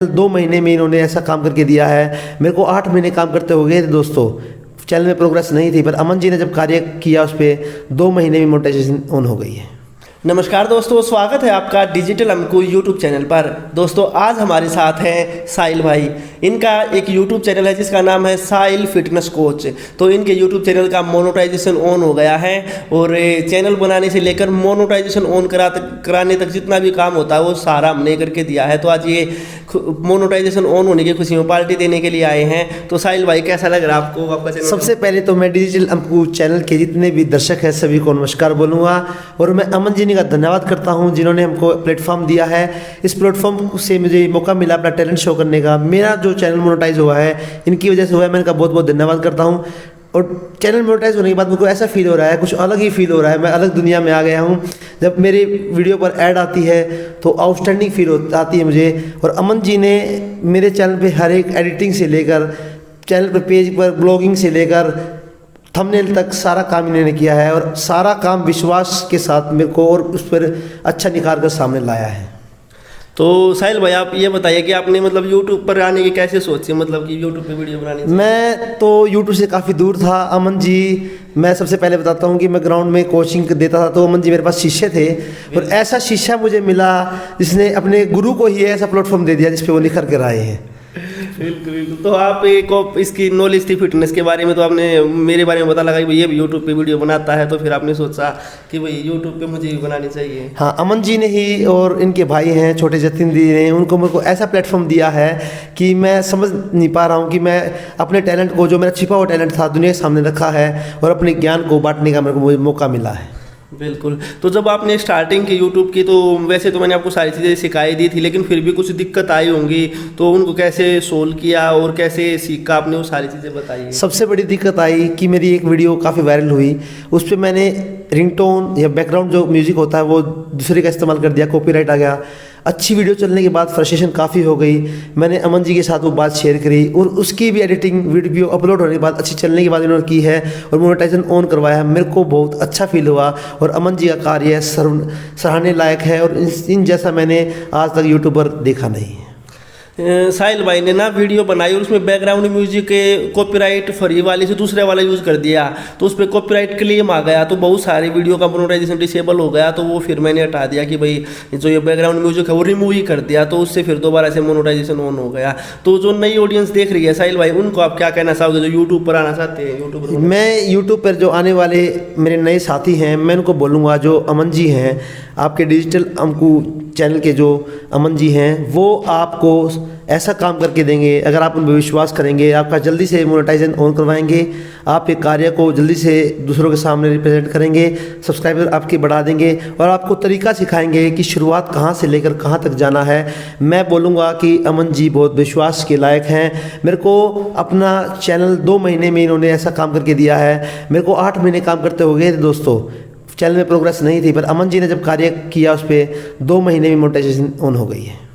2 महीने में इन्होंने ऐसा काम करके दिया है। मेरे को 8 महीने काम करते हो गए थे दोस्तों, चैनल में प्रोग्रेस नहीं थी, पर अमन जी ने जब कार्य किया उस पर 2 महीने में मोनेटाइजेशन ऑन हो गई है। नमस्कार दोस्तों, स्वागत है आपका डिजिटल अमकू यूट्यूब चैनल पर। दोस्तों आज हमारे साथ हैं साहिल भाई। इनका एक यूट्यूब चैनल है जिसका नाम है साहिल फिटनेस कोच। तो इनके यूट्यूब चैनल का मोनेटाइजेशन ऑन हो गया है और चैनल बनाने से लेकर मोनेटाइजेशन ऑन कराने तक जितना भी काम होता है वो सारा हमने करके दिया है। तो आज ये मोनेटाइजेशन ऑन होने की खुशी में पार्टी देने के लिए आए हैं। तो साहिल भाई कैसा लग रहा है आपको आपका चैनल? सबसे पहले तो मैं डिजिटल अमकू चैनल के जितने भी दर्शक हैं सभी को नमस्कार बोलूँगा और मैं अमन जी का धन्यवाद करता हूं जिन्होंने हमको प्लेटफॉर्म दिया है। इस प्लेटफॉर्म से मुझे मौका मिला अपना टैलेंट शो करने का। मेरा जो चैनल मोनेटाइज हुआ है इनकी वजह से हुआ है, मैं इनका बहुत बहुत धन्यवाद करता हूं। और चैनल मोनेटाइज होने के बाद मुझको ऐसा फील हो रहा है, कुछ अलग ही फील हो रहा है, मैं अलग दुनिया में आ गया हूँ। जब मेरी वीडियो पर ऐड आती है तो आउटस्टैंडिंग फील आती है मुझे। और अमन जी ने मेरे चैनल पर हर एक एडिटिंग से लेकर चैनल पर पेज पर ब्लॉगिंग से लेकर थंबनेल तक सारा काम इन्होंने किया है और सारा काम विश्वास के साथ मेरे को और उस पर अच्छा निखार कर सामने लाया है। तो साहिल भाई आप ये बताइए कि आपने मतलब YouTube पर आने की कैसे सोची, मतलब कि YouTube पे वीडियो बनाने से? मैं तो YouTube से काफ़ी दूर था। अमन जी, मैं सबसे पहले बताता हूँ कि मैं ग्राउंड में कोचिंग देता था तो अमन जी मेरे पास शिष्य थे और ऐसा शिष्य मुझे मिला जिसने अपने गुरु को ही ऐसा प्लेटफॉर्म दे दिया जिस पे वो निखर कर आए हैं। बिल्कुल बिल्कुल। तो आप एक इसकी नॉलेज थी फिटनेस के बारे में, तो आपने मेरे बारे में पता लगा कि भाई ये भी यूट्यूब पे वीडियो बनाता है, तो फिर आपने सोचा कि भाई यूट्यूब पे मुझे भी बनानी चाहिए। हाँ, अमन जी ने ही और इनके भाई हैं छोटे जतिन दी ने उनको मेरे को ऐसा प्लेटफॉर्म दिया है कि मैं समझ नहीं पा रहा हूँ कि मैं अपने टैलेंट को, जो मेरा छिपा हुआ टैलेंट था, दुनिया के सामने रखा है और अपने ज्ञान को बांटने का मेरे को मौका मिला है। बिल्कुल। तो जब आपने स्टार्टिंग की यूट्यूब की, तो वैसे तो मैंने आपको सारी चीज़ें सिखाई दी थी, लेकिन फिर भी कुछ दिक्कत आई होंगी, तो उनको कैसे सोल्व किया और कैसे सीखा आपने, वो सारी चीज़ें बताइए। सबसे बड़ी दिक्कत आई कि मेरी एक वीडियो काफ़ी वायरल हुई, उस पर मैंने रिंगटोन या बैकग्राउंड जो म्यूज़िक होता है वो दूसरे का इस्तेमाल कर दिया, कॉपीराइट आ गया। अच्छी वीडियो चलने के बाद फ्रस्ट्रेशन काफ़ी हो गई। मैंने अमन जी के साथ वो बात शेयर करी और उसकी भी एडिटिंग वीडियो अपलोड होने के बाद अच्छी चलने के बाद इन्होंने की है और मोनेटाइजेशन ऑन करवाया है। मेरे को बहुत अच्छा फील हुआ और अमन जी का कार्य सराहने लायक है और इन जैसा मैंने आज तक यूट्यूबर देखा नहीं है। साहिल भाई ने ना वीडियो बनाई और उसमें बैकग्राउंड म्यूजिक के कॉपीराइट फ्री वाले से दूसरे वाला यूज़ कर दिया, तो उस पर कॉपीराइट क्लेम आ गया, तो बहुत सारी वीडियो का मोनेटाइजेशन डिसेबल हो गया। तो वो फिर मैंने हटा दिया कि भाई जो ये बैकग्राउंड म्यूजिक है वो रिमूव ही कर दिया, तो उससे फिर दोबारा से मोनेटाइजेशन ऑन हो गया। तो जो नई ऑडियंस देख रही है साहिल भाई, उनको आप क्या कहना चाहोगे जो यूट्यूब पर आना चाहते हैं? यूट्यूब मैं यूट्यूब पर जो आने वाले मेरे नए साथी हैं, मैं उनको बोलूँगा, जो अमन जी हैं, आपके डिजिटल अमकू चैनल के जो अमन जी हैं, वो आपको ऐसा काम करके देंगे। अगर आप उन पर विश्वास करेंगे, आपका जल्दी से मोनेटाइजेशन ऑन करवाएंगे, आप एक कार्य को जल्दी से दूसरों के सामने रिप्रेजेंट करेंगे, सब्सक्राइबर आपके बढ़ा देंगे और आपको तरीका सिखाएंगे कि शुरुआत कहाँ से लेकर कहाँ तक जाना है। मैं बोलूँगा कि अमन जी बहुत विश्वास के लायक हैं। मेरे को अपना चैनल 2 महीने में इन्होंने ऐसा काम करके दिया है। मेरे को 8 महीने काम करते हो गए थे दोस्तों, चैनल में प्रोग्रेस नहीं थी, पर अमन जी ने जब कार्य किया उस पर 2 महीने में मोनेटाइजेशन ऑन हो गई है।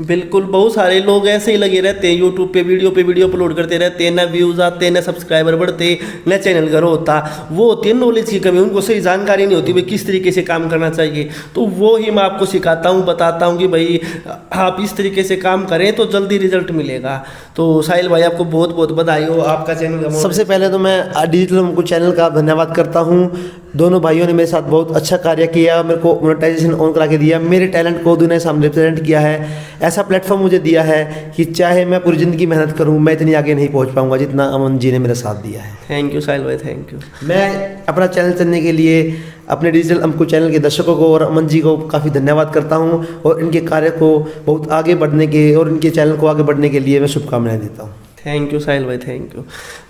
बिल्कुल। बहुत सारे लोग ऐसे ही लगे रहते हैं यूट्यूब पे वीडियो अपलोड करते रहते हैं, ना व्यूज़ आते, ना सब्सक्राइबर बढ़ते, ना चैनल ग्रो होता। वो होती है नॉलेज की कमी, उनको सही जानकारी नहीं होती भाई किस तरीके से काम करना चाहिए। तो वो ही मैं आपको सिखाता हूँ, बताता हूँ कि भाई आप इस तरीके से काम करें तो जल्दी रिजल्ट मिलेगा। तो साहिल भाई आपको बहुत बहुत बधाई हो आपका चैनल। सबसे पहले तो मैं डिजिटल अमकू चैनल का धन्यवाद करता हूँ। दोनों भाइयों ने मेरे साथ बहुत अच्छा कार्य किया, मेरे को मोनेटाइजेशन ऑन करा के दिया, मेरे टैलेंट को दुनिया के सामने रिप्रेजेंट किया है। ऐसा प्लेटफॉर्म मुझे दिया है कि चाहे मैं पूरी ज़िंदगी मेहनत करूं, मैं इतनी आगे नहीं पहुंच पाऊंगा जितना अमन जी ने मेरा साथ दिया है। थैंक यू साहिल भाई, थैंक यू। मैं अपना चैनल चलने के लिए अपने डिजिटल अमकू चैनल के दर्शकों को और अमन जी को काफ़ी धन्यवाद करता हूं और इनके कार्य को बहुत आगे बढ़ने के और इनके चैनल को आगे बढ़ने के लिए मैं शुभकामनाएँ देता हूँ। थैंक यू साहिल भाई, थैंक यू।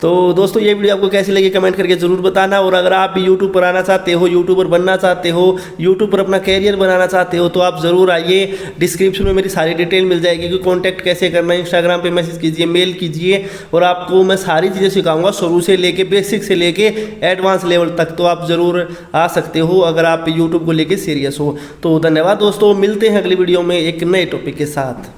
तो दोस्तों ये वीडियो आपको कैसी लगी कमेंट करके ज़रूर बताना। और अगर आप भी यूट्यूब पर आना चाहते हो, यूट्यूबर बनना चाहते हो, यूट्यूब पर अपना कैरियर बनाना चाहते हो, तो आप ज़रूर आइए। डिस्क्रिप्शन में मेरी सारी डिटेल मिल जाएगी कि कॉन्टैक्ट कैसे करना है। इंस्टाग्राम पे मैसेज कीजिए, मेल कीजिए और आपको मैं सारी चीज़ें सिखाऊंगा, शुरू से लेके बेसिक से लेके एडवांस लेवल तक। तो आप ज़रूर आ सकते हो अगर आप यूट्यूब को लेके सीरियस हो। तो धन्यवाद दोस्तों, मिलते हैं अगली वीडियो में एक नए टॉपिक के साथ।